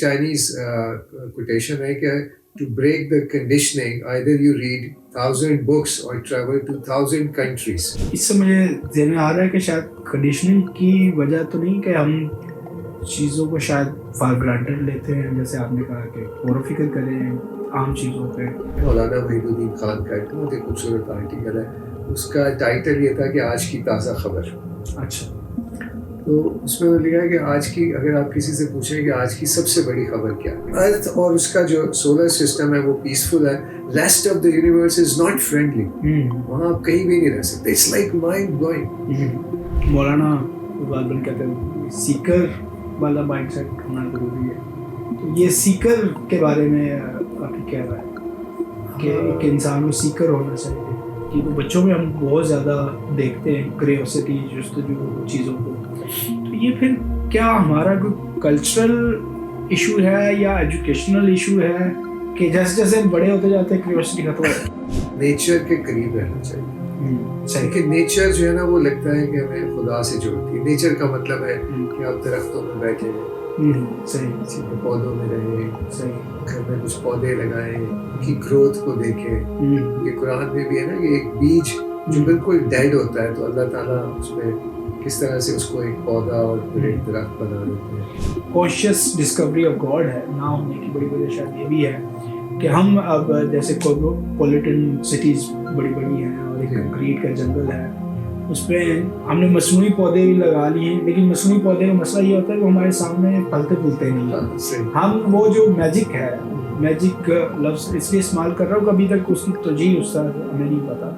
Chinese quotation ہے کہ to break the conditioning either you read 1000 books or travel to 1000 countries. اس سے مجھے ذہن میں آ رہا ہے کہ شاید کنڈیشننگ کی وجہ تو نہیں کہ ہم چیزوں کو شاید فار گرانٹیڈ لیتے ہیں، جیسے آپ نے کہا کہ غور و فکر کریں عام چیزوں پہ. مولانا وحید الدین خان کا ایک بہت ہی خوبصورت آرٹیکل ہے، اس کا ٹائٹل یہ تھا کہ آج کی تازہ خبر. اچھا. تو اس میں لکھا ہے کہ آج کی، اگر آپ کسی سے پوچھیں کہ آج کی سب سے بڑی خبر کیا ہے، ارتھ اور اس کا جو سولر سسٹم ہے وہ پیسفل ہے، rest of the universe is not friendly. وہاں آپ کہیں بھی نہیں رہ سکتے. It's like mind going. مولانا غالباً کہتے ہیں سیکر والا مائنڈ سیٹ ہونا ضروری ہے. تو یہ سیکر کے بارے میں آپ کی کیا رائے ہے کہ ایک انسان کو سیکر ہونا چاہیے؟ کیونکہ بچوں میں ہم بہت زیادہ دیکھتے ہیں کریوسٹی، جستجو چیزوں کو. تو یہ پھر کیا ہمارا کوئی کلچرل ایشو ہے یا ایجوکیشنل ایشو ہے کہ جیسے جیسے ہم بڑے ہوتے جاتے ہیں کریوسٹی ختم ہوتا ہے؟ نیچر کے قریب رہنا چاہیے. کہ نیچر جو ہے نا وہ لگتا ہے کہ ہمیں خدا سے جوڑتی ہے. نیچر کا مطلب ہے کہ آپ درختوں میں بیٹھے صحیح پودوں میں رہیں، گھر میں کچھ پودے لگائیں، ان کی گروتھ کو دیکھیں. یہ قرآن میں بھی ہے نا کہ ایک بیج جو بالکل ڈیڈ ہوتا ہے تو اللہ تعالیٰ اس میں کس طرح سے اس کو ایک پودا اور پھر ایک درخت بنا دیتے ہیں. کانشیس ڈسکوری آف گاڈ ہے نہ ہونے کی بڑی وجہ شاید یہ بھی ہے کہ ہم اب جیسے کوسموپولیٹن سٹیز بڑی بڑی ہیں اور ایک کنکریٹ کا جنگل ہے، اس پہ ہم نے مصنوعی پودے بھی لگا لیے ہیں، لیکن مصنوعی پودے کا مسئلہ یہ ہوتا ہے کہ ہمارے سامنے پھلتے پھولتے نہیں ہیں. ہم وہ جو میجک ہے، میجک لفظ اس لیے استعمال کر رہا ہوں کہ ابھی تک اس کی توجیہ اس طرح ہمیں نہیں پتا.